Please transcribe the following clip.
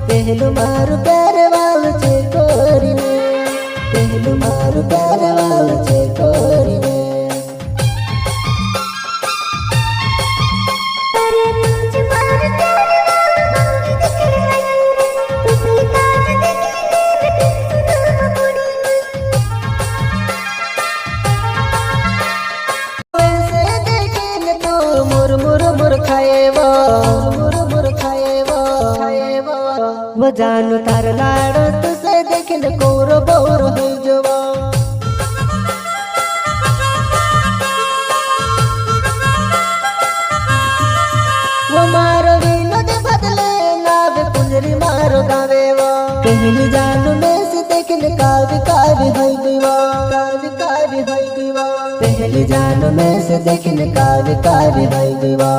पहलू मारू प्यार वाल छे कोरीने, पहलू मारू प्यार वाल छे कोरीने। वो जानू तार लाड़ तुसे देखिन कोरो बोर हो जवा। वो मारो विनोद बदले लावे पुंजरी मारो गावे वो। पहली जानू में से देखिन कावी कावी होई गईवा, कावी कावी होई गईवा। पहली जानू में से देखिन कावी कावी होई गईवा।